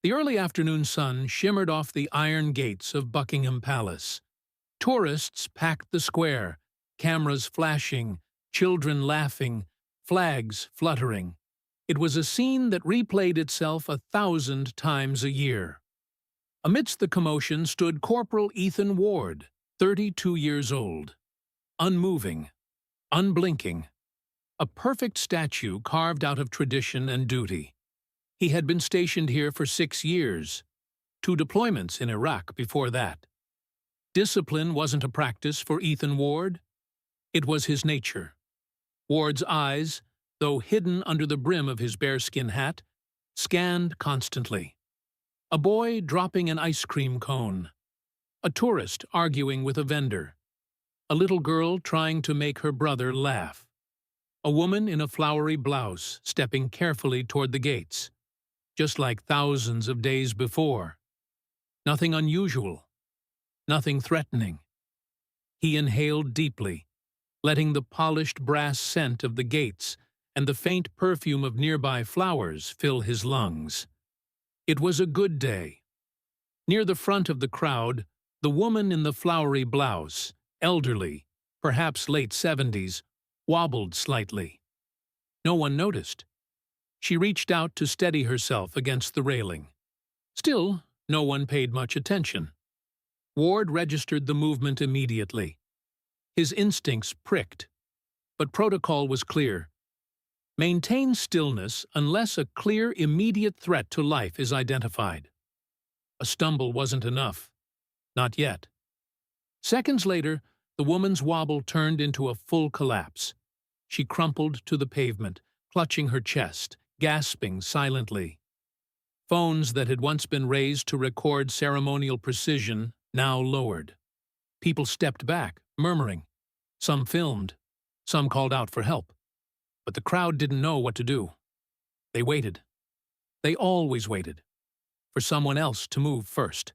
The early afternoon sun shimmered off the iron gates of Buckingham Palace. Tourists packed the square, cameras flashing, children laughing, flags fluttering. It was a scene that replayed itself 1,000 times a year. Amidst the commotion stood Corporal Ethan Ward, 32 years old. Unmoving, unblinking, a perfect statue carved out of tradition and duty. He had been stationed here for 6 years, 2 deployments in Iraq before that. Discipline wasn't a practice for Ethan Ward. It was his nature. Ward's eyes, though hidden under the brim of his bearskin hat, scanned constantly. A boy dropping an ice cream cone. A tourist arguing with a vendor. A little girl trying to make her brother laugh. A woman in a flowery blouse stepping carefully toward the gates, just like thousands of days before. Nothing unusual. Nothing threatening. He inhaled deeply, letting the polished brass scent of the gates and the faint perfume of nearby flowers fill his lungs. It was a good day. Near the front of the crowd, the woman in the flowery blouse, elderly, perhaps late 70s, wobbled slightly. No one noticed. She reached out to steady herself against the railing. Still, no one paid much attention. Ward registered the movement immediately. His instincts pricked, but protocol was clear. Maintain stillness unless a clear, immediate threat to life is identified. A stumble wasn't enough. Not yet. Seconds later, the woman's wobble turned into a full collapse. She crumpled to the pavement, clutching her chest, gasping silently. Phones that had once been raised to record ceremonial precision now lowered. People stepped back, murmuring. Some filmed. Some called out for help. But the crowd didn't know what to do. They waited. They always waited. For someone else to move first.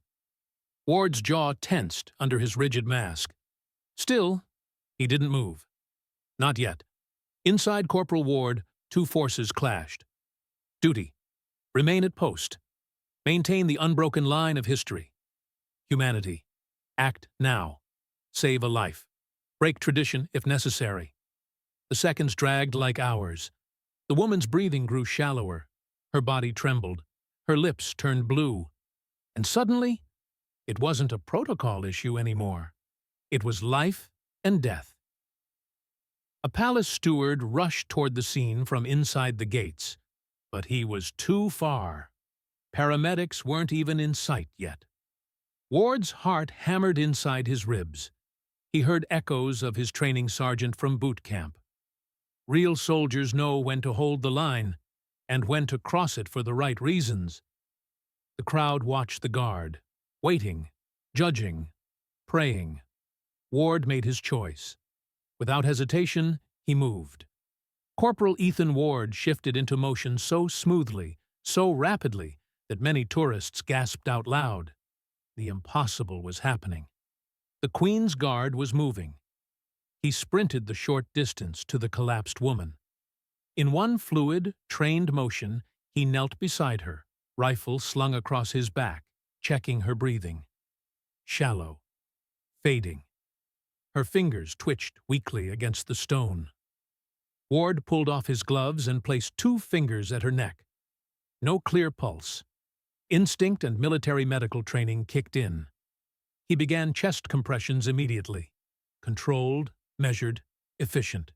Ward's jaw tensed under his rigid mask. Still, he didn't move. Not yet. Inside Corporal Ward, 2 forces clashed. Duty. Remain at post. Maintain the unbroken line of history. Humanity. Act now. Save a life. Break tradition if necessary. The seconds dragged like hours. The woman's breathing grew shallower. Her body trembled. Her lips turned blue. And suddenly, it wasn't a protocol issue anymore. It was life and death. A palace steward rushed toward the scene from inside the gates, but he was too far. Paramedics weren't even in sight yet. Ward's heart hammered inside his ribs. He heard echoes of his training sergeant from boot camp. Real soldiers know when to hold the line and when to cross it for the right reasons. The crowd watched the guard, waiting, judging, praying. Ward made his choice. Without hesitation, he moved. Corporal Ethan Ward shifted into motion so smoothly, so rapidly, that many tourists gasped out loud. The impossible was happening. The Queen's Guard was moving. He sprinted the short distance to the collapsed woman. In one fluid, trained motion, he knelt beside her, rifle slung across his back, checking her breathing. Shallow. Fading. Her fingers twitched weakly against the stone. Ward pulled off his gloves and placed 2 fingers at her neck. No clear pulse. Instinct and military medical training kicked in. He began chest compressions immediately. Controlled, measured, efficient.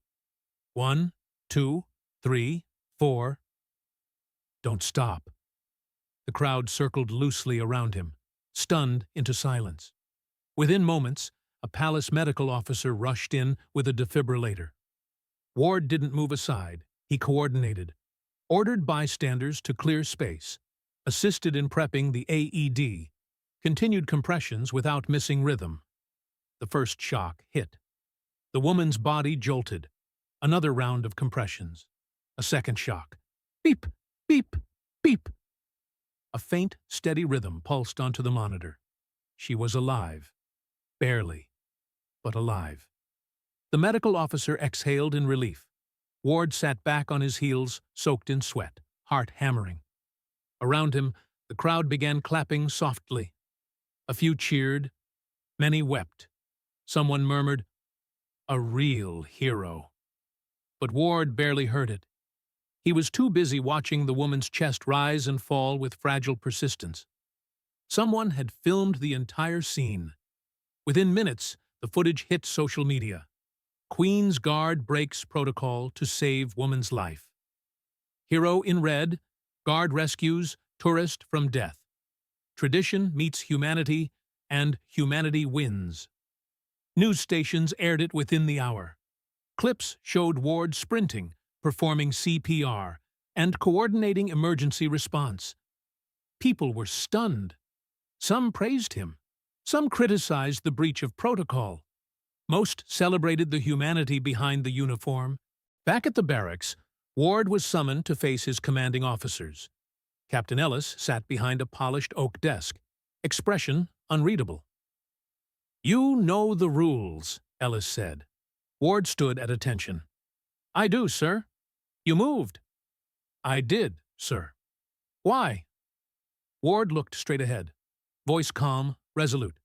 1, 2, 3, 4. Don't stop. The crowd circled loosely around him, stunned into silence. Within moments, a palace medical officer rushed in with a defibrillator. Ward didn't move aside. He coordinated, ordered bystanders to clear space, assisted in prepping the AED, continued compressions without missing rhythm. The first shock hit. The woman's body jolted. Another round of compressions. A second shock. Beep, beep, beep. A faint, steady rhythm pulsed onto the monitor. She was alive. Barely, but alive. The medical officer exhaled in relief. Ward sat back on his heels, soaked in sweat, heart hammering. Around him, The crowd began clapping softly. A few cheered, many wept. Someone murmured, "A real hero." But Ward barely heard it. He was too busy watching the woman's chest rise and fall with fragile persistence. Someone had filmed the entire scene. Within minutes, the footage hit social media. Queen's Guard breaks protocol to save woman's life. Hero in red, guard rescues tourist from death. Tradition meets humanity, and humanity wins. News stations aired it within the hour. Clips showed Ward sprinting, performing CPR, and coordinating emergency response. People were stunned. Some praised him. Some criticized the breach of protocol. Most celebrated the humanity behind the uniform. Back at the barracks, Ward was summoned to face his commanding officers. Captain Ellis sat behind a polished oak desk, expression unreadable. "You know the rules," Ellis said. Ward stood at attention. "I do, sir." "You moved." "I did, sir." "Why?" Ward looked straight ahead, voice calm, resolute.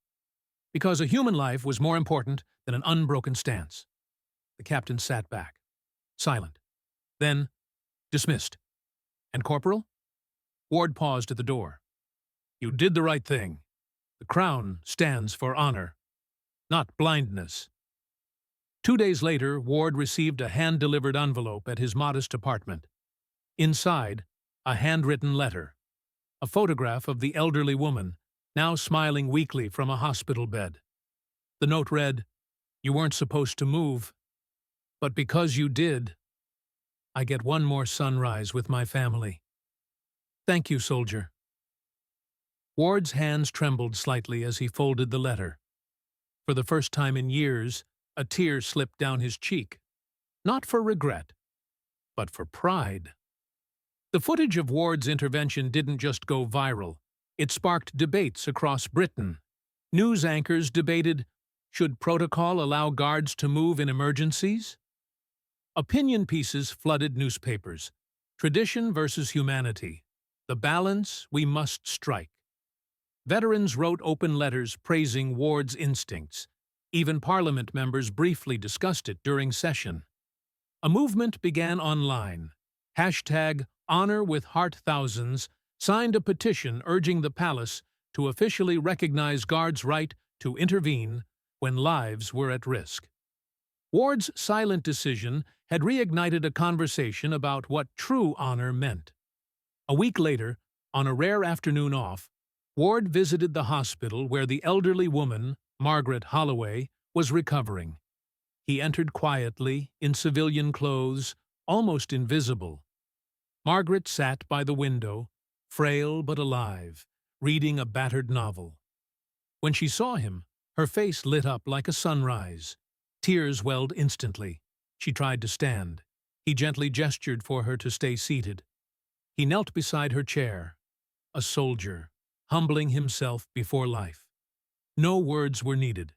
"Because a human life was more important than an unbroken stance." The captain sat back, silent. Then, "Dismissed." "And Corporal?" Ward paused at the door. "You did the right thing. The crown stands for honor, not blindness." 2 days later, Ward received a hand-delivered envelope at his modest apartment. Inside, a handwritten letter. A photograph of the elderly woman, now smiling weakly from a hospital bed. The note read, "You weren't supposed to move, but because you did, I get one more sunrise with my family. Thank you, soldier." Ward's hands trembled slightly as he folded the letter. For the first time in years, a tear slipped down his cheek. Not for regret, but for pride. The footage of Ward's intervention didn't just go viral. It sparked debates across Britain. News anchors debated, should protocol allow guards to move in emergencies? Opinion pieces flooded newspapers. Tradition versus humanity. The balance we must strike. Veterans wrote open letters praising Ward's instincts. Even Parliament members briefly discussed it during session. A movement began online. #HonorWithHeart signed a petition urging the palace to officially recognize guards' right to intervene when lives were at risk. Ward's silent decision had reignited a conversation about what true honor meant. A week later, on a rare afternoon off, Ward visited the hospital where the elderly woman, Margaret Holloway, was recovering. He entered quietly, in civilian clothes, almost invisible. Margaret sat by the window, frail but alive, reading a battered novel. When she saw him, her face lit up like a sunrise. Tears welled instantly. She tried to stand. He gently gestured for her to stay seated. He knelt beside her chair, a soldier, humbling himself before life. No words were needed.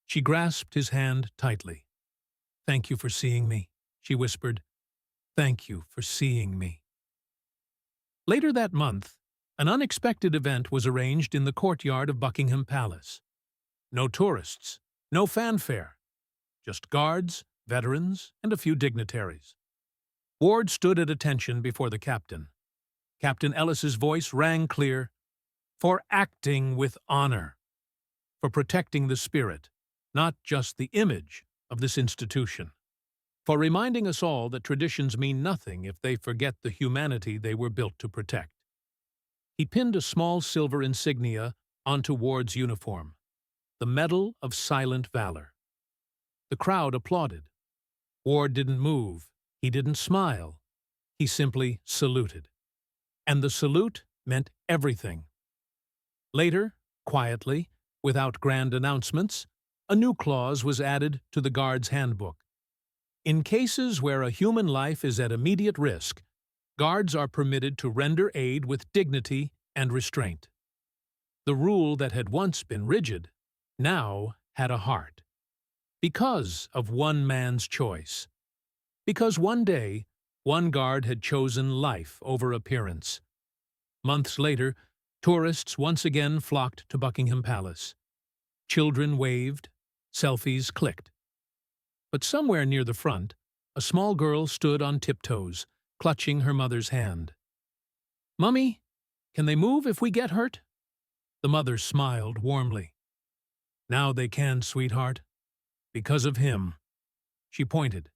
She grasped his hand tightly. "Thank you for seeing me," she whispered. "Thank you for seeing me." Later that month, an unexpected event was arranged in the courtyard of Buckingham Palace. No tourists, no fanfare, just guards, veterans, and a few dignitaries. Ward stood at attention before the captain. Captain Ellis's voice rang clear, "For acting with honor, for protecting the spirit, not just the image, of this institution, for reminding us all that traditions mean nothing if they forget the humanity they were built to protect." He pinned a small silver insignia onto Ward's uniform, the Medal of Silent Valor. The crowd applauded. Ward didn't move. He didn't smile. He simply saluted. And the salute meant everything. Later, quietly, without grand announcements, a new clause was added to the Guard's handbook. In cases where a human life is at immediate risk, guards are permitted to render aid with dignity and restraint. The rule that had once been rigid now had a heart. Because of one man's choice. Because one day, one guard had chosen life over appearance. Months later, Tourists once again flocked to Buckingham Palace. Children waved, selfies clicked. But somewhere near the front, a small girl stood on tiptoes, clutching her mother's hand. "Mummy, can they move if we get hurt?" The mother smiled warmly. "Now they can, sweetheart. Because of him." She pointed.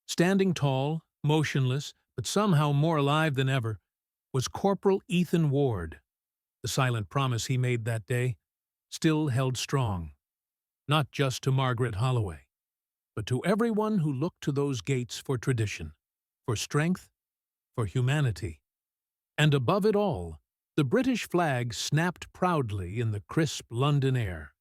Standing tall, motionless, but somehow more alive than ever, was Corporal Ethan Ward. The silent promise he made that day still held strong, not just to Margaret Holloway, but to everyone who looked to those gates for tradition, for strength, for humanity. And above it all, the British flag snapped proudly in the crisp London air.